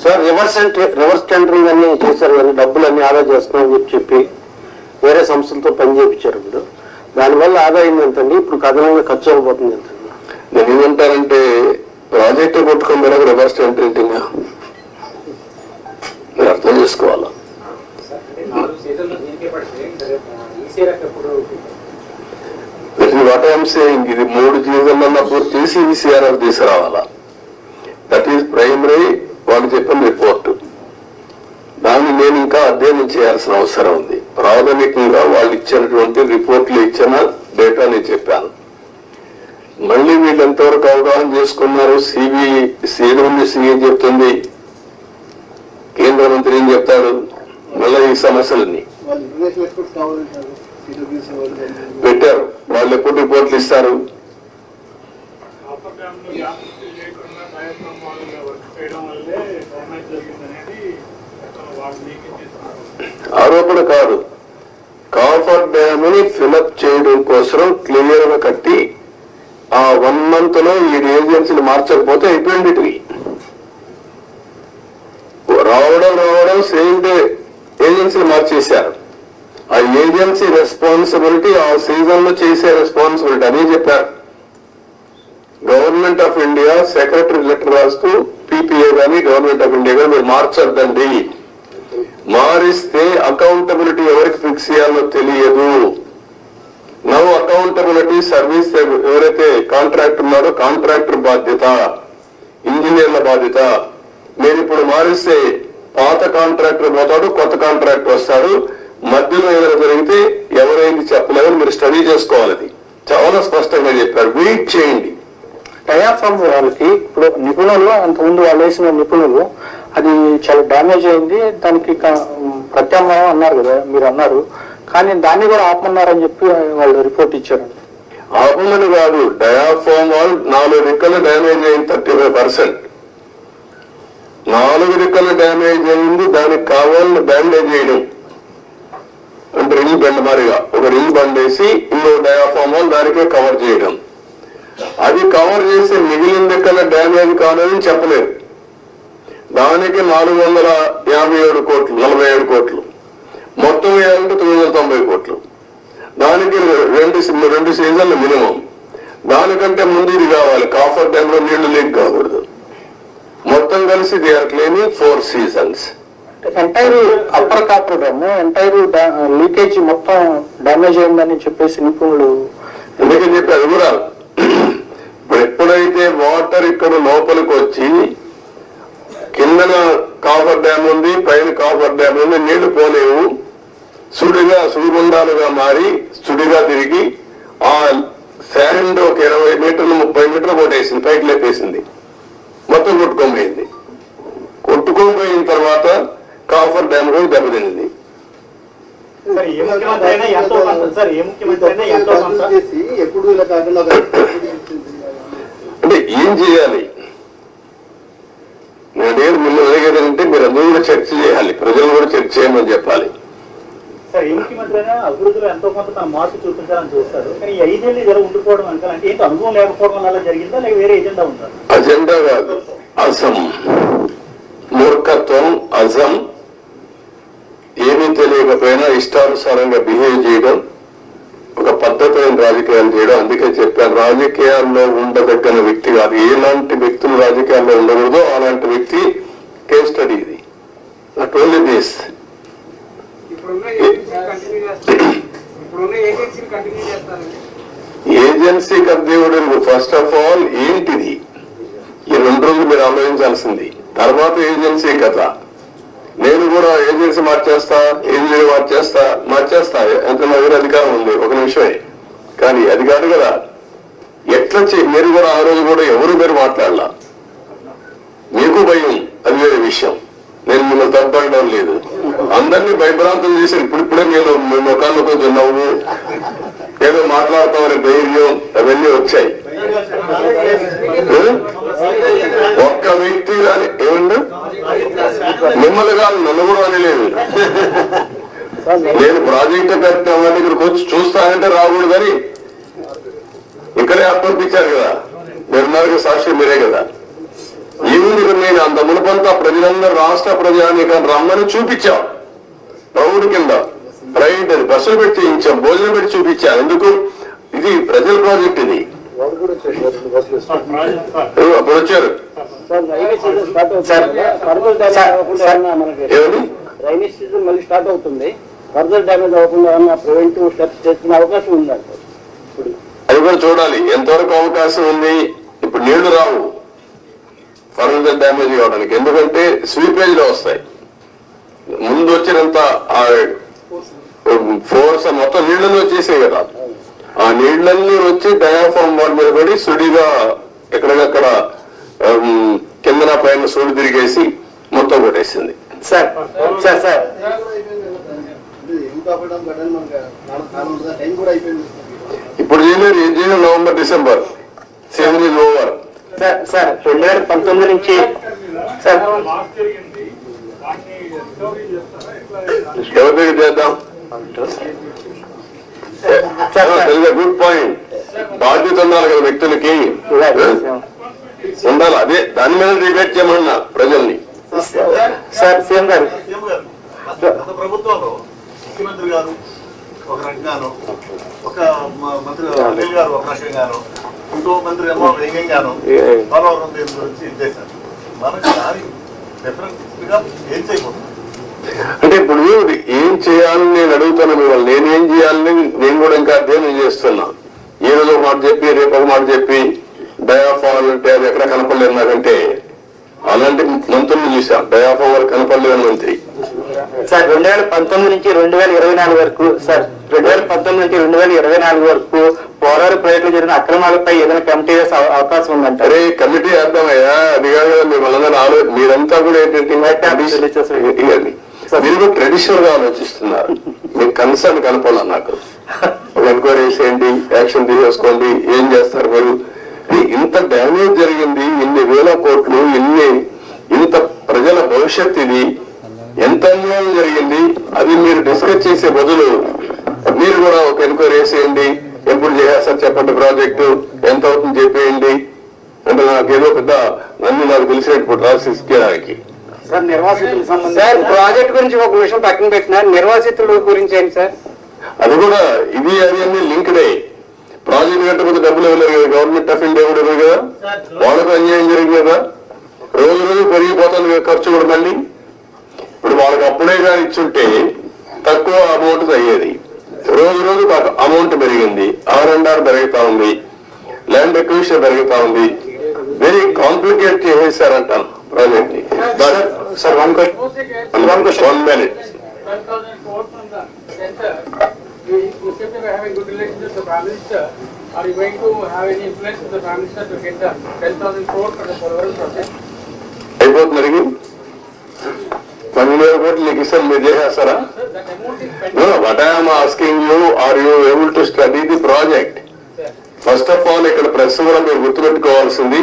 Sir reverse tendering అన్ని చేశారు కానీ డబ్బులు అన్ని ఆదా చేస్తున్నామని చెప్పి వేరే సంస్థలతో పని చేయించారు. ఇప్పుడు దానివల్ల ఆదాయం ఎంతండి, ఇప్పుడు కథనంగా ఖర్చు అయిపోతుంది ఎంతండి? నేను ఏమంటానంటే ప్రాజెక్టు కొట్టుకుని రివర్స్ టెండరింగ్ మీరు అర్థం చేసుకోవాలా. వాట్ ఐఎమ్ సేయింగ్, ఇది 3 సీజన్లన్నా పూర్తి చేసి ఈసీఆర్ఎఫ్ తీసుకురావాలా. దట్ ఈస్ ప్రైమరీ వాళ్ళు చెప్పిన రిపోర్టు. దాన్ని నేను ఇంకా అధ్యయనం చేయాల్సిన అవసరం ఉంది. ప్రాథమికంగా వాళ్ళు ఇచ్చినటువంటి రిపోర్ట్లు ఇచ్చిన డేటా నేను చెప్పాను. మళ్ళీ వీళ్ళు ఎంతవరకు అవగాహన చేసుకున్నారు, సిఏ చెప్తుంది, కేంద్ర మంత్రి ఏం చెప్తాడు, మళ్ళీ ఈ సమస్యలన్నీ పెట్టారు. వాళ్ళు ఎప్పుడు రిపోర్ట్లు ఇస్తారు? ఆరోపణ కాదు, కాఫర్ డ్యామ్ ని ఫిలప్ చేయడం కోసం క్లియర్ గా కట్టి ఆ 1 month లో ఈ ఏజెన్సీలు మార్చకపోతే అయిపోయింది. రావడం సేమ్ డే ఏజెన్సీలు మార్చేశారు. ఆ ఏజెన్సీ రెస్పాన్సిబిలిటీ ఆ సీజన్ లో చేసే రెస్పాన్సిబిలిటీ అని చెప్పారు. Government of India secretary letter రాస్తూ పీపీఏ కానీ గవర్నమెంట్ ఆఫ్ ఇండియా కానీ మీరు మార్చొద్దండి, మారిస్తే అకౌంటబిలిటీ ఎవరికి ఫిక్స్ చేయాలో తెలియదు. నవ్ అకౌంటబిలిటీ సర్వీస్ ఎవరైతే కాంట్రాక్టర్ ఉన్నారో కాంట్రాక్టర్ బాధ్యత, ఇంజనీర్ల బాధ్యత. మీరు ఇప్పుడు మారిస్తే పాత కాంట్రాక్టర్ పోతాడు, కొత్త కాంట్రాక్టర్ వస్తాడు, మధ్యలో ఏదైనా జరిగితే ఎవరైంది చెప్పలేదని మీరు స్టడీ చేసుకోవాలి. చాలా స్పష్టంగా చెప్పారు. వెయిట్ చేయండి. డయాఫ్రామ్ వాళ్ళకి ఇప్పుడు నిపుణులు అంతకుముందు వాళ్ళు వేసిన నిపుణులు అది చాలా డ్యామేజ్ అయింది, దానికి ప్రత్యామ్నాయం అన్నారు కదా, మీరు అన్నారు, కానీ దాన్ని కూడా ఆపమన్నారని చెప్పి వాళ్ళు రిపోర్ట్ ఇచ్చారు. ఆపమని కాదు, డయాఫ్రామ్ వాల్ 4 రెక్కలు డ్యామేజ్ అయింది, 35%. 4 రెక్కలు డ్యామేజ్ అయింది, దానికి కావాలని బ్యాండేజ్ చేయడం అంటే రింగ్ బెండ్ మారిగా ఒక రింగ్ బండ్ వేసి ఇంకో డయాఫ్రామ్ వాల్ దానికే కవర్ చేయడం. అది కవర్ చేసి మిగిలిన రెక్కల డ్యామేజ్ కాదని చెప్పలేదు. దానికి 457 కోట్లు, 47 కోట్లు, మొత్తం వేయాలంటే 990 కోట్లు. దానికి 2 సీజన్లు మినిమం. దానికంటే ముందు ఇది కావాలి, కాఫర్ డ్యామ్ లో నీళ్లు లీక్ కాకూడదు. మొత్తం కలిసి they are claiming 4 seasons. Entire upper coffer dam entire leakage మొత్తం డ్యామేజ్ అయిందని చెప్పేసి నిపుణులు ఎందుకని చెప్పి అది కూడా ఇప్పుడు ఎప్పుడైతే వాటర్ ఇక్కడ లోపలికి వచ్చి కిందన కాఫర్ డ్యామ్ ఉంది, పైన కాఫర్ డ్యామ్ ఉంది, నీళ్లు పోలేవు, సుడిగుండాలుగా మారి సుడిగా తిరిగి ఆ శాండ్ ఒక 20 మీటర్లు 30 మీటర్లు కొట్టేసింది, పైకి లేపేసింది, మొత్తం కొట్టుకోపోయింది. కొట్టుకోపోయిన తర్వాత కాఫర్ డ్యామ్ కూడా దెబ్బతింది. అంటే ఏం చేయాలి? నేను మిమ్మల్ని అడిగేదంటే మీరు అందరూ కూడా చర్చ చేయాలి, ప్రజలు కూడా చర్చ చేయమని చెప్పాలి. సార్, ఏ ముఖ్యమంత్రి అయినా అభివృద్ధిలో ఎంతో కొంత తన మార్పు చూపించాలని చూస్తారు, కానీ 5 ఏళ్ళు ఇలా ఉండిపోవడం అంటే ఏంటి, అనుభవం లేకపోవడం వల్ల జరిగిందా లేక వేరే ఎజెండా ఉందా? అజెండా కాదు, అజం, మూర్ఖత్వం, అజం, ఏమీ తెలియకపోయినా ఇష్టానుసారంగా బిహేవ్ చేయడం, ఒక పద్ధతైన రాజకీయాలు చేయడం. అందుకే చెప్పాను, రాజకీయాల్లో ఉండదగ్గన వ్యక్తి కాదు. ఎలాంటి వ్యక్తులు రాజకీయాల్లో ఉండకూడదో అలాంటి వ్యక్తి కేస్ స్టడీ ఇది. నాట్ ఓన్లీ దిస్, ఏజెన్సీ కర్దేవుడు. ఫస్ట్ ఆఫ్ ఆల్ ఏంటిది, ఈ 2 రోజులు మీరు ఆలోచించాల్సింది. తర్వాత ఏజెన్సీ కథ. నేను కూడా ఏజెన్సీ మార్చేస్తా ఎంత నా దగ్గర అధికారం ఉంది, ఒక నిమిషమే. కానీ అది కాదు కదా, ఎట్లా మీరు కూడా ఆ రోజు కూడా ఎవరు మీరు మాట్లాడలా, మీకు భయం, అది వేరే విషయం. నేను మిమ్మల్ని తప్పడం లేదు, అందరినీ భయభ్రాంతం చేసి ఇప్పుడిప్పుడే నేను ముఖాన్ని కొంచెం నవ్వు ఏదో మాట్లాడతామని ధైర్యం అవన్నీ వచ్చాయి. ఒక్క వ్యక్తి కానీ ఏమండి మిమ్మల్ని కాదు నన్ను కూడా అనలేదు. నేను ప్రాజెక్టు కట్టినామని ఇక్కడికి వచ్చి చూస్తానంటే రాకూడదు కానీ ఇక్కడే అప్పగించారు కదా, నిర్ణయానికి సాక్షి మీరే కదా. ఏముంది నేను అంత మునుపంతా ప్రజలందరూ రాష్ట్ర ప్రజానీకాన్ని రమ్మని చూపించాం. ప్రౌఢ కింద ప్రైవేట్ బస్సులు పెట్టి చేయించాం, భోజనం పెట్టి చూపించాం. ఎందుకు? ఇది ప్రజల ప్రాజెక్ట్. ఇది అప్పుడు వచ్చారు. రైనీ సీజన్ మళ్ళీ స్టార్ట్ అవుతుంది. ఫర్దర్ డ్యామేజ్ అవ్వకుండా ఏమన్నా ప్రివెంటివ్ స్టెప్స్ చేసుకునే అవకాశం ఉందంట. ఇప్పుడు అది కూడా చూడాలి ఎంతవరకు అవకాశం ఉంది. ఇప్పుడు నీళ్లు రావు ఫర్దర్ డ్యామేజ్ కావడానికి, ఎందుకంటే స్వీపేజ్ లో వస్తాయి. ముందు వచ్చినంత ఫోర్స్ మొత్తం నీళ్లలో వచ్చేసాయి కదా, ఆ నీళ్లన్నీ వచ్చి డయాఫామ్ వాల్ మీద పడి సుడిగా ఎక్కడికక్కడ కిందన పైన సుడి తిరిగేసి మొత్తం కొట్టేసింది. సార్ సార్ సార్ ఇప్పుడు చేయలేరు, ఏం చేయలేదు. November December season is over. Sir sir 2019 నుంచి సార్ ఎవరి దగ్గర చేద్దాం? Good point. బాధ్యత ఉండాలి కదా వ్యక్తులకి, ఉండాలి. అదే దాని మీద డిబేట్ చేయమన్నా ప్రజల్ని. సార్ సీఎం గారు గత ప్రభుత్వంలో ముఖ్యమంత్రి గారు ఒక రకంగాను, ఒక మంత్రి అనిల్ గారు ఒక రకంగాను, ఇంకో మంత్రి ఏమో వ్యంగ్యంగాను పోలవరం దీని గురించి ఇచ్చేశారు. మనకి దాని డిఫరెన్స్ గా ఏం చేయకూడదు అంటే ఇప్పుడు ఏం చేయాలని నేను అడుగుతాను మిమ్మల్ని. నేనేం చేయాలని నేను కూడా ఇంకా అధ్యయనం చేస్తున్నా. ఈ రోజు ఒక మాట చెప్పి రేపు ఒక మాట చెప్పి డయాఫామ్ అంటే అది ఎక్కడ కనపడలేదు నాకంటే. అలాంటి మంత్రులు చూసాం, డయాఫామ్ వరకు కనపడలేదని మంత్రి. సార్ 2019 నుంచి 2024 వరకు సార్ 2019 నుంచి 2024 వరకు పోలవరం ప్రాజెక్టులో జరిగిన అక్రమాలపై ఏదైనా కమిటీ వేసే అవకాశం ఉందంట. అరే కమిటీ వేద్దామయ్యా, అది కాదు కదా మిమ్మల్ని మీరంతా కూడా ఏంటంటే మీరు కూడా ట్రెడిషనల్ గా ఆలోచిస్తున్నారు. మీకు కన్సర్న్ కనపాల నాకు. ఒక ఎంక్వైరీ చేసేయండి, యాక్షన్ తీసేసుకోండి, ఏం చేస్తారు మీరు? ఇంత డ్యామేజ్ జరిగింది, ఇన్ని వేల కోట్లు, ఇంత ప్రజల భవిష్యత్, ఇది ఎంత అన్యాయం జరిగింది. అది మీరు డిస్కస్ చేసే బదులు మీరు కూడా ఒక ఎంక్వైరీ చేసేయండి, ఎప్పుడు చేసేస్తారు చెప్పండి, ప్రాజెక్టు ఎంత అవుతుంది చెప్పేయండి అంటే నాకేదో పెద్ద నన్ను నాకు తెలిసినప్పుడు రాసిడానికి. సార్ నిర్వాసితులకు సంబంధించి సార్ ప్రాజెక్ట్ గురించి ఒక విషయం పక్కన పెట్టినారు, నిర్వాసితుల గురించి ఏంటి సార్? అది కూడా ఇది అది అన్ని లింక్డే. ప్రాజెక్ట్ కట్టకపోతే డబ్బులు ఇవ్వలేరు కదా, గవర్నమెంట్ ఆఫ్ ఇండియా కూడా ఇవ్వరు కదా, వాళ్ళకు అన్యాయం జరిగింది కదా. రోజు రోజు పెరిగిపోతుంది ఖర్చు కూడా. మళ్ళీ ఇప్పుడు వాళ్ళకి అప్పుడే కానీ ఇచ్చుంటే తక్కువ అమౌంట్ అయ్యేది. రోజు రోజు అమౌంట్ పెరిగింది, R&R పెరుగుతా ఉంది, ల్యాండ్ ఎక్విజిషన్ పెరుగుతా ఉంది. వెరీ కాంప్లికేట్ చేసేసారంటాను ప్రాజెక్ట్ ని. Sir one question 1 minute. 12,000 crores from the center. You seem to be having good relations with the Prime Minister. Are you going to have any influence with the Prime Minister to get the 10,000 crores for the Polavaram project? అయిపోతుంది అడిగి 12,000 కోట్లు నీకు ఇస్తాను, మీరు చేసేస్తారా? Sir, that amount is pending. What I am asking you, are you able to study the project? First of all ఇక్కడ press కూడా మీరు గుర్తుపెట్టుకోవాల్సింది,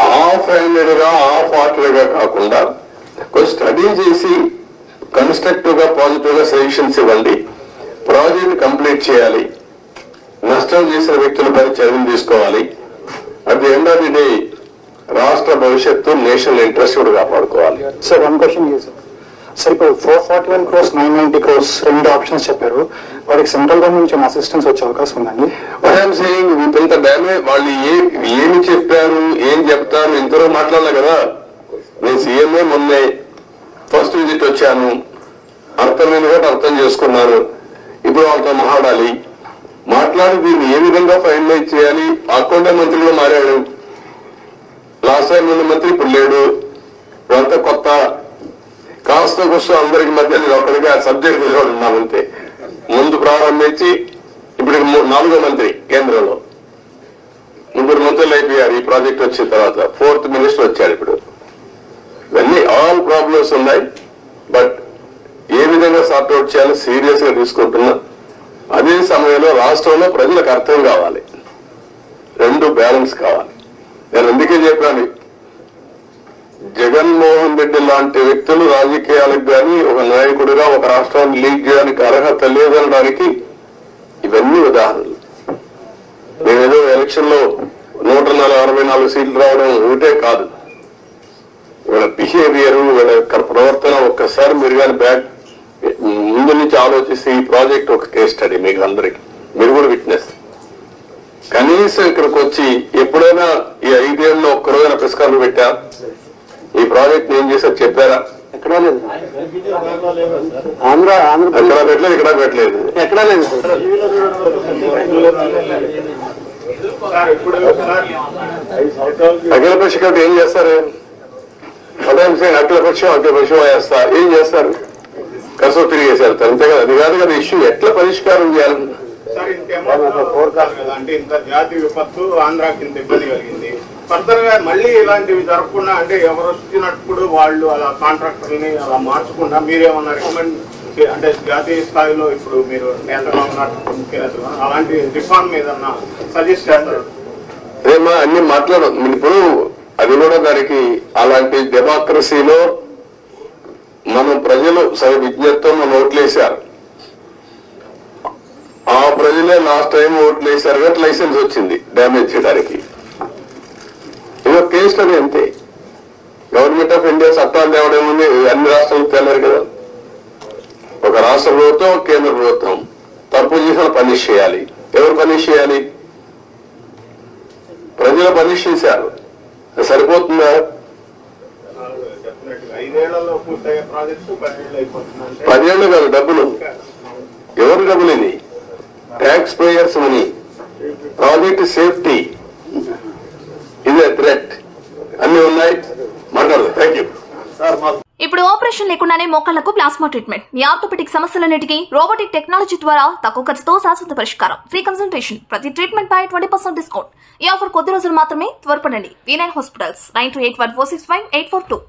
హాఫ్ హ్యాండెడ్ గా హాఫ్ హార్టెడ్ గా కాకుండా కొంచెం స్టడీ చేసి కన్స్ట్రక్టివ్ గా పాజిటివ్ గా సజెషన్స్ ఇవ్వండి. ప్రాజెక్ట్ కంప్లీట్ చేయాలి, నష్టం చేసిన వ్యక్తులపై చర్యలు తీసుకోవాలి. At the end of the day రాష్ట్ర భవిష్యత్తు, నేషనల్ ఇంట్రెస్ట్ కూడా కాపాడుకోవాలి. సార్ వన్ క్వశ్చన్ సార్, ఇప్పుడు 441 crores 990 crores రెండు ఆప్షన్స్ చెప్పారు, వారికి సెంట్రల్ గవర్నమెంట్ నుంచి అసిస్టెన్స్ వచ్చే అవకాశం ఉందండి? ఇంత డ్యామేజ్ వాళ్ళు ఏమి చెప్పారు, ఏం చెప్తారు, ఇంతలో మాట్లాడలే కదా. నేను సీఎంఏ మొన్నే ఫస్ట్ విజిట్ వచ్చాను, అర్థమైన కూడా అర్థం చేసుకున్నాను. ఇప్పుడు వాళ్ళతో మాట్లాడి దీన్ని ఏ విధంగా ఫైనలైజ్ చేయాలి. అకౌంటే మంత్రి కూడా మారాడు, లాస్ట్ టైం ఉన్న మంత్రి ఇప్పుడు లేడు, ఇదంతా కొత్త. కాస్త కూర్చో అందరికి మధ్య నేను ఒక్కడిగా సబ్జెక్ట్ తీసుకొని ఉన్నానంతే. ముందు ప్రారంభించి ఇప్పుడు 4వ మంత్రి, కేంద్రంలో 3 మంత్రులు అయిపోయారు ఈ ప్రాజెక్ట్ వచ్చిన తర్వాత. 4th మినిస్టర్ వచ్చాడు ఇప్పుడు. ఇవన్నీ ఆల్ ప్రాబ్లమ్స్ ఉన్నాయి, బట్ ఏ విధంగా సార్ట్అవుట్ చేయాలో సీరియస్ గా తీసుకుంటున్నా. అదే సమయంలో రాష్ట్రంలో ప్రజలకు అర్థం కావాలి, రెండు బ్యాలెన్స్ కావాలి. నేను అందుకే చెప్పాను, జగన్మోహన్ రెడ్డి లాంటి వ్యక్తులు రాజకీయాలకు కానీ ఒక నాయకుడిగా ఒక రాష్ట్రాన్ని లీడ్ చేయడానికి అర్హత లేదనడానికి ఇవన్నీ ఉదాహరణలు. నేనేదో ఎలక్షన్ లో 164 సీట్లు రావడం ఒకటే కాదు, వీళ్ళ బిహేవియర్, వీళ్ళ యొక్క ప్రవర్తన ఒక్కసారి మీరు కానీ ముందు నుంచి ఆలోచిస్తే ఈ ప్రాజెక్ట్ ఒక కేస్ స్టడీ మీకు అందరికి, మీరు కూడా విట్నెస్. కనీసం ఇక్కడికి వచ్చి ఎప్పుడైనా ఈ 5 ఏళ్ళలో ఒక్క రోజైన పుస్తకాలు పెట్టా ఈ ప్రాజెక్ట్ ఏం చేశారు చెప్పారా? ఎక్కడా లేదు. ఎక్కడా పెట్టలేదు, ఇక్కడ పెట్టలేదు, ఎక్కడా లేదు. అఖిల పక్ష కమిటీ ఏం చేస్తారు? అఖిల పక్షం వేస్తా ఏం చేస్తారు? కసో తిరిగేసి వెళ్తారు, అంతే కదా. అది కాదు కదా ఇష్యూ, ఎట్లా పరిష్కారం చేయాలి? అంటే ఇంత జాతి విపత్తు ఆంధ్రాకి ఇంత ఇబ్బంది కలిగింది. ఫర్దర్ గా మళ్ళీ ఇలాంటివి జరగకుండా, అంటే ఎవరు వచ్చినప్పుడు వాళ్ళు అలా కాంట్రాక్టర్ని అలా మార్చకుండా మీరేమన్నా రికమెండ్ అంటే జాతీయ స్థాయిలో ఇప్పుడు మీరు నేతగా ఉన్నట్టు ముఖ్యనేతలు అలాంటి రిఫార్మ్ ఏదన్నా సజెస్ట్ చేస్తారు? అదేమా అన్ని మాట్లాడదు ఇప్పుడు. అది కూడా దానికి అలాంటి డెమోక్రసీలో మనం ప్రజలు సరి విజ్ఞతతో మనం ఓట్లేశారు. ఆ ప్రజలే లాస్ట్ టైం ఓట్లు వేశారు కాబట్టి లైసెన్స్ వచ్చింది డ్యామేజ్ చేయడానికి. ఇదో కేసు అది అంతే. గవర్నమెంట్ ఆఫ్ ఇండియా చట్టాలు తేవడం ఉంది, అన్ని రాష్ట్రాలకు తేలేరు కదా. ఒక రాష్ట్ర ప్రభుత్వం, కేంద్ర ప్రభుత్వం తప్పు చేసిన పనిష్ చేయాలి. ఎవరు పనిష్ చేయాలి? ప్రజలు పనిష్ చేశారు. సరిపోతుందా? 5 ఏళ్లలో పూర్తయ్యే ప్రాజెక్టు 10 ఏళ్ళు అయిపోతుంది. 10 ఏళ్ళు కాదు, డబ్బులు ఎవరు డబ్బులు? ఇది tax payers money. Project safety ఇదే థ్రెట్. అన్ని ఉన్నాయి, మాట్లాడదు. Thank you. ఇప్పుడు ఆపరేషన్ లేకుండానే మోకాళ్లకు ప్లాస్మా ట్రీట్మెంట్. మీ ఆర్థోపెటిక్ సమస్యలన్నిటికీ రోబోటిక్ టెక్నాలజీ ద్వారా తక్కువ ఖర్చుతో శాశ్వత పరిష్కారం. ఫ్రీ కన్సల్టేషన్, ప్రతి ట్రీట్మెంట్ పై 20% డిస్కౌంట్. ఈ ఆఫర్ కొద్ది రోజులు మాత్రమే. త్వరపడండి. V9 hospitals 9281465842.